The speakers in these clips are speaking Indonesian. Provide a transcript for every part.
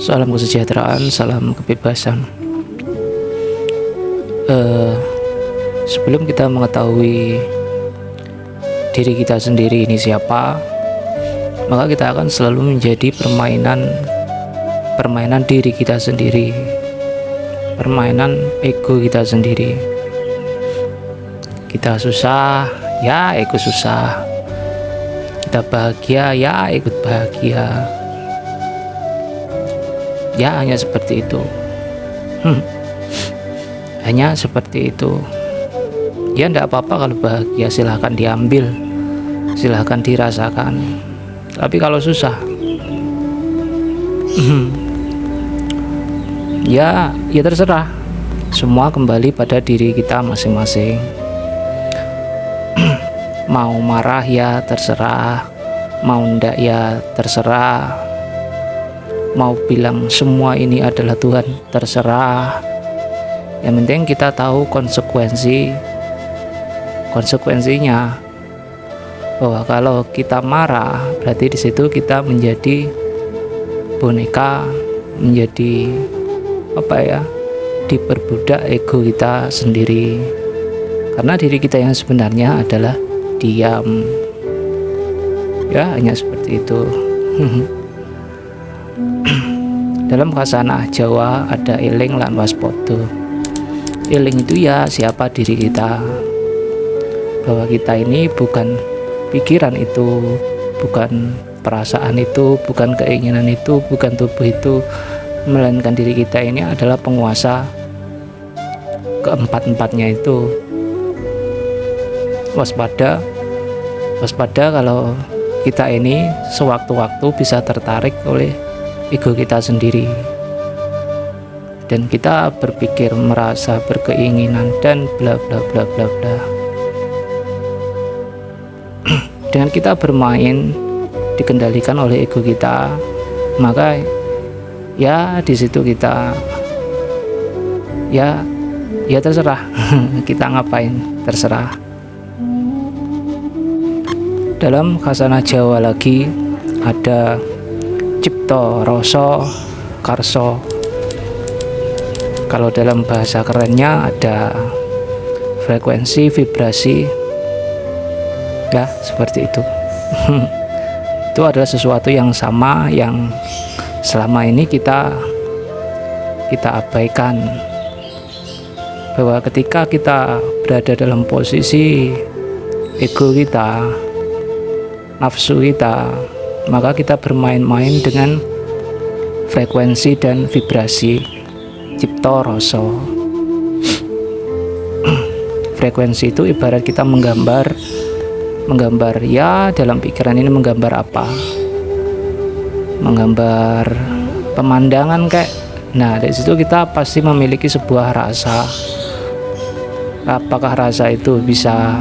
Salam kesejahteraan, salam kebebasan. Sebelum kita mengetahui diri kita sendiri ini siapa, maka kita akan selalu menjadi permainan diri kita sendiri, permainan ego kita sendiri. Kita susah, ya ego susah. Kita bahagia, ya ikut bahagia. Ya hanya seperti itu. Hanya seperti itu. Ya enggak apa-apa kalau bahagia, silahkan diambil, silahkan dirasakan. Tapi kalau susah, ya terserah. Semua kembali pada diri kita masing-masing. Mau marah ya terserah, mau enggak ya terserah, mau bilang semua ini adalah Tuhan terserah. Yang penting kita tahu konsekuensinya, bahwa kalau kita marah berarti di situ kita menjadi boneka, menjadi diperbudak ego kita sendiri. Karena diri kita yang sebenarnya adalah diam. Ya hanya seperti itu. Dalam khasanah Jawa ada eling lan waspada. Eling itu ya siapa diri kita, bahwa kita ini bukan pikiran itu, bukan perasaan itu, bukan keinginan itu, bukan tubuh itu, melainkan diri kita ini adalah penguasa keempat-empatnya itu. Waspada kalau kita ini sewaktu-waktu bisa tertarik oleh ego kita sendiri, dan kita berpikir, merasa, berkeinginan dan bla bla bla bla bla. Dengan kita bermain dikendalikan oleh ego kita, maka ya di situ kita ya terserah. Kita ngapain terserah. Dalam khasanah Jawa lagi ada cipta rasa karsa. Kalau dalam bahasa kerennya ada frekuensi, vibrasi, ya seperti itu. Itu adalah sesuatu yang sama yang selama ini kita abaikan, bahwa ketika kita berada dalam posisi ego kita, nafsu kita, maka kita bermain-main dengan frekuensi dan vibrasi cipta rasa. Frekuensi itu ibarat kita menggambar ya, dalam pikiran ini menggambar apa? Menggambar pemandangan kayak. Nah, dari situ kita pasti memiliki sebuah rasa. Apakah rasa itu bisa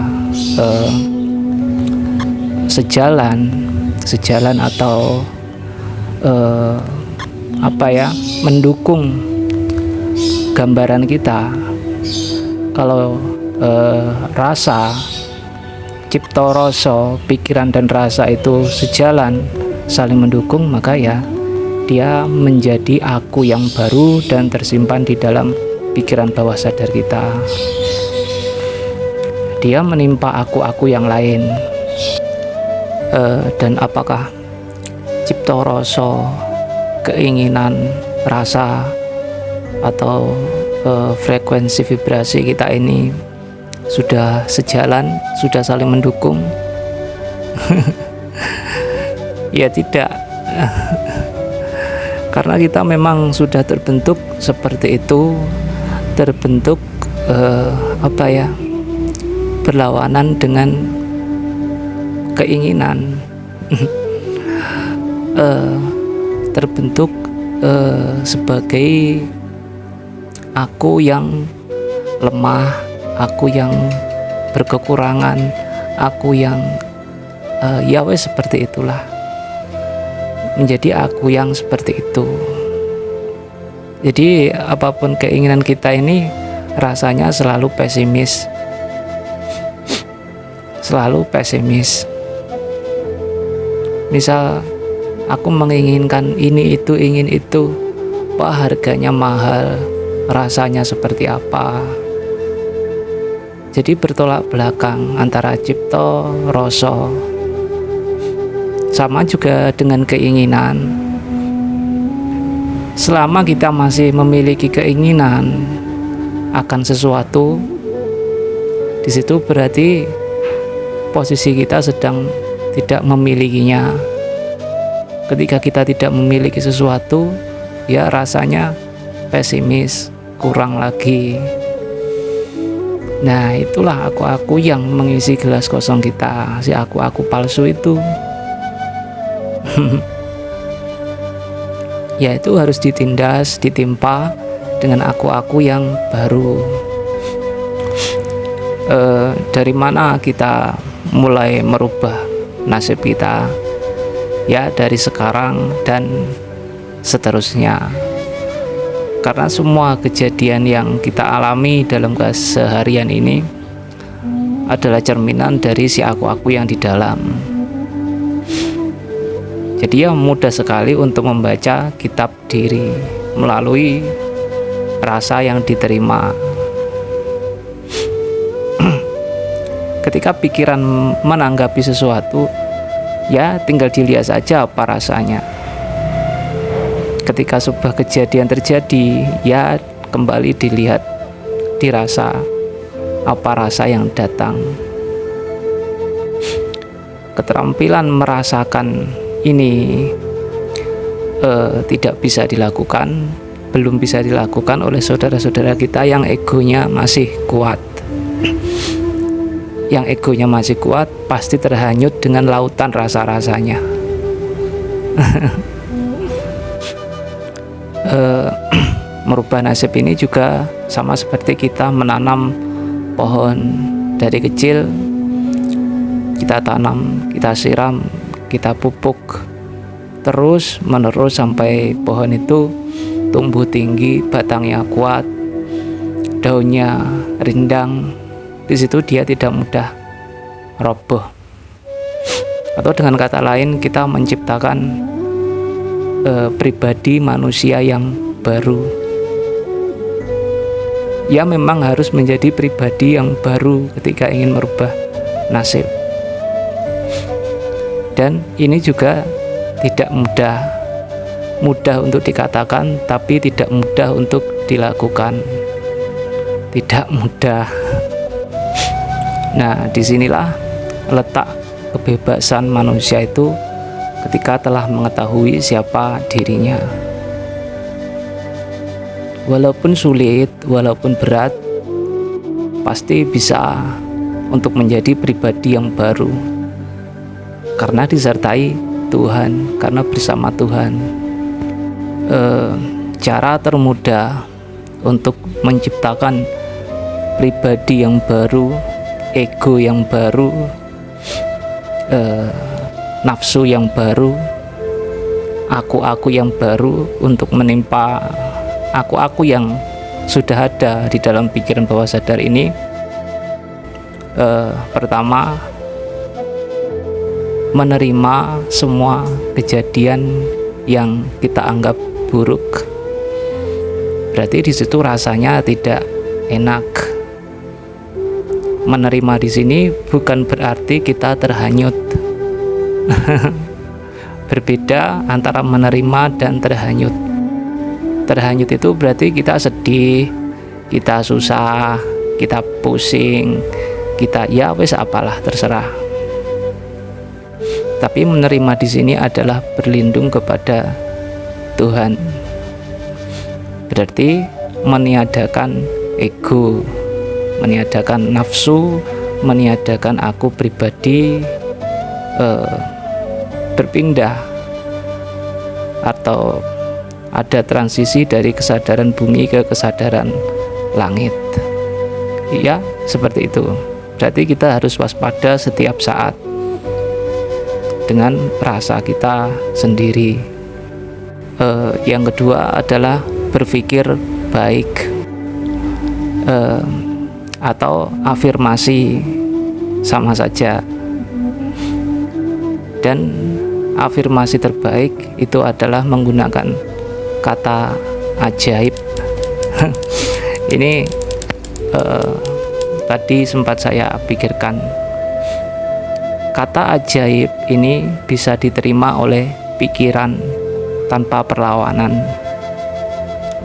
sejalan atau mendukung gambaran kita? Kalau rasa, cipta rasa, pikiran dan rasa itu sejalan, saling mendukung, maka ya dia menjadi aku yang baru dan tersimpan di dalam pikiran bawah sadar kita. Dia menimpa aku yang lain. Dan apakah cipta rasa, keinginan, rasa, atau frekuensi vibrasi kita ini sudah sejalan, sudah saling mendukung? Ya tidak. Karena kita memang sudah terbentuk seperti itu, terbentuk berlawanan dengan keinginan. Terbentuk sebagai aku yang lemah, aku yang berkekurangan, aku yang seperti itulah. Menjadi aku yang seperti itu. Jadi apapun keinginan kita ini rasanya selalu pesimis. Misal aku menginginkan ini itu, ingin itu, apa, harganya mahal, rasanya seperti apa. Jadi bertolak belakang antara cipta, rasa. Sama juga dengan keinginan. Selama kita masih memiliki keinginan akan sesuatu, di situ berarti posisi kita sedang tidak memilikinya. Ketika kita tidak memiliki sesuatu, ya rasanya pesimis, kurang lagi. Nah, itulah aku-aku yang mengisi gelas kosong kita, si aku-aku palsu itu. Ya, itu harus ditindas, ditimpa dengan aku-aku yang baru. Dari mana kita mulai merubah nasib kita? Ya, dari sekarang dan seterusnya. Karena semua kejadian yang kita alami dalam keseharian ini adalah cerminan dari si aku-aku yang di dalam. Jadi ya mudah sekali untuk membaca kitab diri melalui rasa yang diterima. Ketika pikiran menanggapi sesuatu, ya tinggal dilihat saja apa rasanya. Ketika sebuah kejadian terjadi, ya kembali dilihat, dirasa apa rasa yang datang. Keterampilan merasakan ini tidak bisa dilakukan, belum bisa dilakukan oleh saudara-saudara kita yang egonya masih kuat. Yang egonya masih kuat pasti terhanyut dengan lautan rasa-rasanya. Merubah nasib ini juga sama seperti kita menanam pohon. Dari kecil kita tanam, kita siram, kita pupuk terus menerus sampai pohon itu tumbuh tinggi, batangnya kuat, daunnya rindang. Di situ dia tidak mudah roboh. Atau dengan kata lain, kita menciptakan pribadi manusia yang baru. Ya, memang harus menjadi pribadi yang baru ketika ingin merubah nasib. Dan ini juga tidak mudah untuk dikatakan, tapi tidak mudah untuk dilakukan. Tidak mudah. Nah, disinilah letak kebebasan manusia itu ketika telah mengetahui siapa dirinya. Walaupun sulit, walaupun berat, pasti bisa untuk menjadi pribadi yang baru. Karena disertai Tuhan, karena bersama Tuhan. Cara termudah untuk menciptakan pribadi yang baru, ego yang baru, nafsu yang baru, aku-aku yang baru untuk menimpa aku-aku yang sudah ada di dalam pikiran bawah sadar ini. Pertama, menerima semua kejadian yang kita anggap buruk. Berarti di situ rasanya tidak enak. Menerima di sini bukan berarti kita terhanyut. Berbeda antara menerima dan terhanyut. Terhanyut itu berarti kita sedih, kita susah, kita pusing, kita ya wes apalah terserah. Tapi menerima di sini adalah berlindung kepada Tuhan. Berarti meniadakan ego, meniadakan nafsu, meniadakan aku pribadi, berpindah atau ada transisi dari kesadaran bumi ke kesadaran langit. Iya, seperti itu. Berarti kita harus waspada setiap saat dengan rasa kita sendiri. Yang kedua adalah berpikir baik, atau afirmasi sama saja. Dan afirmasi terbaik itu adalah menggunakan kata ajaib. Ini tadi sempat saya pikirkan, kata ajaib ini bisa diterima oleh pikiran tanpa perlawanan.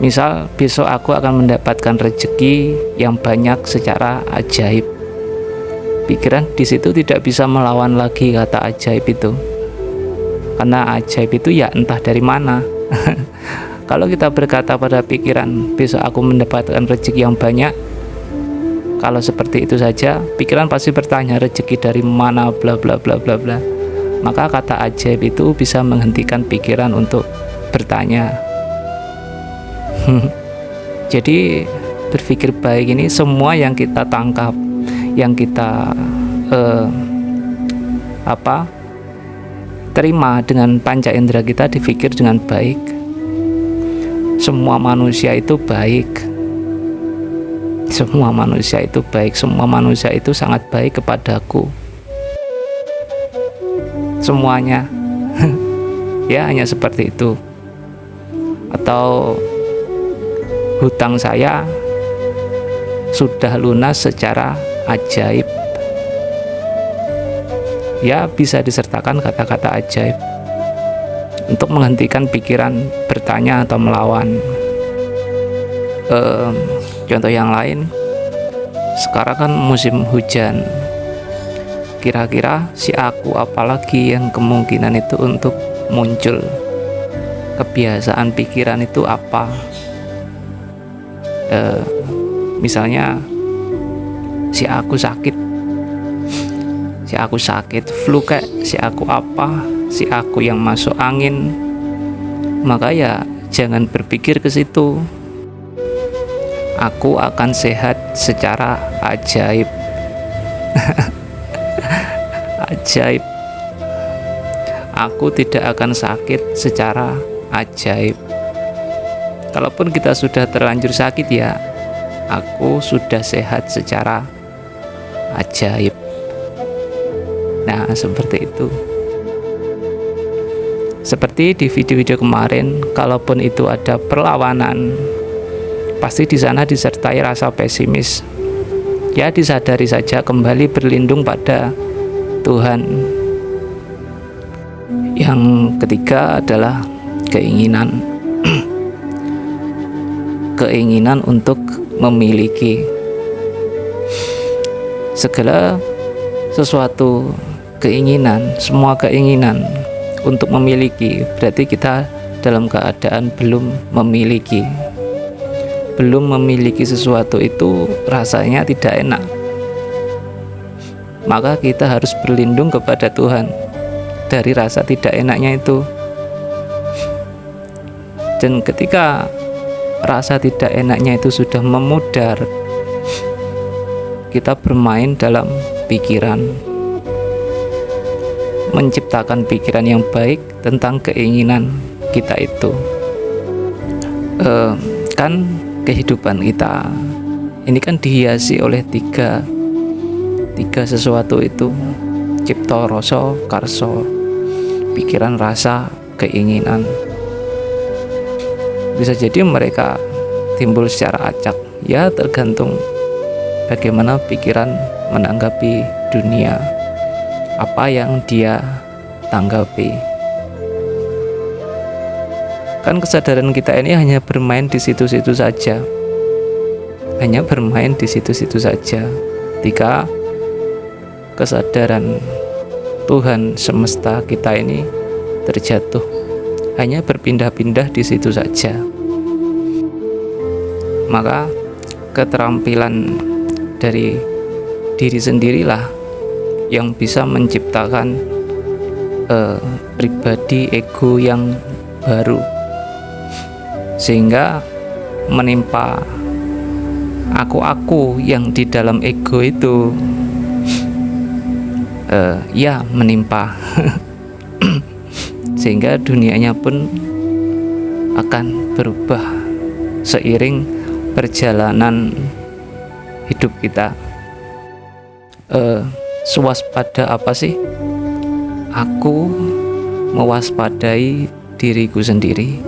Misal besok aku akan mendapatkan rezeki yang banyak secara ajaib. Pikiran di situ tidak bisa melawan lagi kata ajaib itu. Karena ajaib itu ya entah dari mana. Kalau kita berkata pada pikiran, besok aku mendapatkan rezeki yang banyak, kalau seperti itu saja, pikiran pasti bertanya rezeki dari mana, bla bla bla bla bla. Maka kata ajaib itu bisa menghentikan pikiran untuk bertanya. Jadi berpikir baik ini, semua yang kita tangkap, yang kita terima dengan panca indera kita, dipikir dengan baik. Semua manusia itu baik. Semua manusia itu baik. Semua manusia itu sangat baik kepadaku. Semuanya. Ya, hanya seperti itu. Atau hutang saya sudah lunas secara ajaib. Ya, bisa disertakan kata-kata ajaib untuk menghentikan pikiran bertanya atau melawan. Contoh yang lain, sekarang kan musim hujan. Kira-kira si aku apalagi yang kemungkinan itu untuk muncul? Kebiasaan pikiran itu apa? Misalnya si aku sakit, flu kayak, si aku apa, si aku yang masuk angin. Maka ya jangan berpikir ke situ. Aku akan sehat secara ajaib. Ajaib. Aku tidak akan sakit secara ajaib. Kalaupun kita sudah terlanjur sakit, ya aku sudah sehat secara ajaib. Nah, seperti itu. Seperti di video-video kemarin, kalaupun itu ada perlawanan, pasti di sana disertai rasa pesimis. Ya, disadari saja, kembali berlindung pada Tuhan. Yang ketiga adalah keinginan. Keinginan untuk memiliki segala sesuatu. Keinginan, semua keinginan untuk memiliki, berarti kita dalam keadaan belum memiliki. Belum memiliki sesuatu itu rasanya tidak enak. Maka kita harus berlindung kepada Tuhan dari rasa tidak enaknya itu. Dan ketika rasa tidak enaknya itu sudah memudar, kita bermain dalam pikiran, menciptakan pikiran yang baik tentang keinginan kita itu. Kan kehidupan kita ini kan dihiasi oleh tiga sesuatu itu: cipta, rasa, karsa. Pikiran, rasa, keinginan. Bisa jadi mereka timbul secara acak, ya tergantung bagaimana pikiran menanggapi dunia, apa yang dia tanggapi. Kan kesadaran kita ini hanya bermain di situ-situ saja. Hanya bermain di situ-situ saja. Ketika kesadaran Tuhan semesta kita ini terjatuh, hanya berpindah-pindah di situ saja. Maka keterampilan dari diri sendirilah yang bisa menciptakan pribadi ego yang baru, sehingga menimpa aku yang di dalam ego itu ya menimpa sehingga dunianya pun akan berubah seiring perjalanan hidup kita. Swaspada apa sih? Aku mewaspadai diriku sendiri.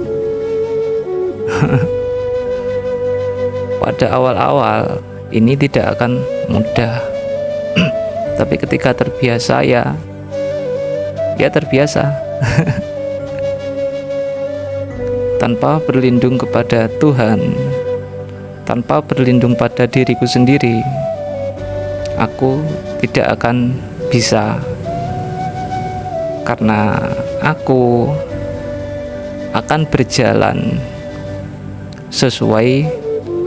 pada awal-awal ini tidak akan mudah. Tapi ketika terbiasa ya terbiasa. Tanpa berlindung kepada Tuhan, tanpa berlindung pada diriku sendiri, aku tidak akan bisa, karena aku akan berjalan sesuai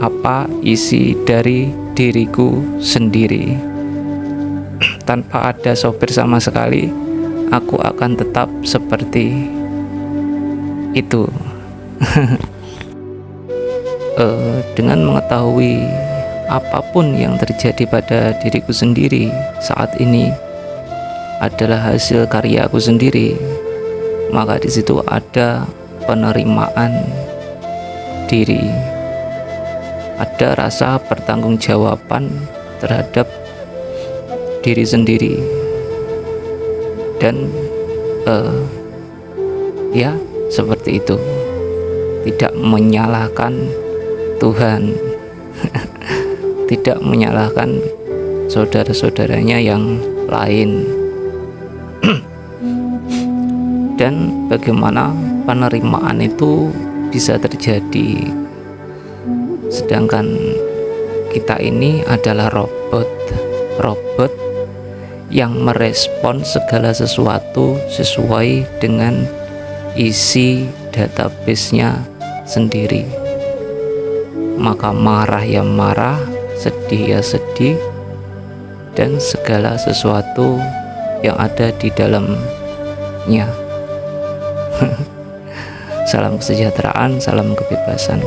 apa isi dari diriku sendiri. Tanpa ada sopir sama sekali, aku akan tetap seperti itu. Dengan mengetahui apapun yang terjadi pada diriku sendiri saat ini adalah hasil karyaku sendiri, maka di situ ada penerimaan diri, ada rasa pertanggungjawaban terhadap diri sendiri, dan ya seperti itu, tidak menyalahkan Tuhan, tidak menyalahkan saudara-saudaranya yang lain. Dan bagaimana penerimaan itu bisa terjadi, sedangkan kita ini adalah robot yang merespon segala sesuatu sesuai dengan isi database-nya sendiri. Maka marah ya marah, sedih ya sedih, dan segala sesuatu yang ada di dalamnya. Salam kesejahteraan, salam kebebasan.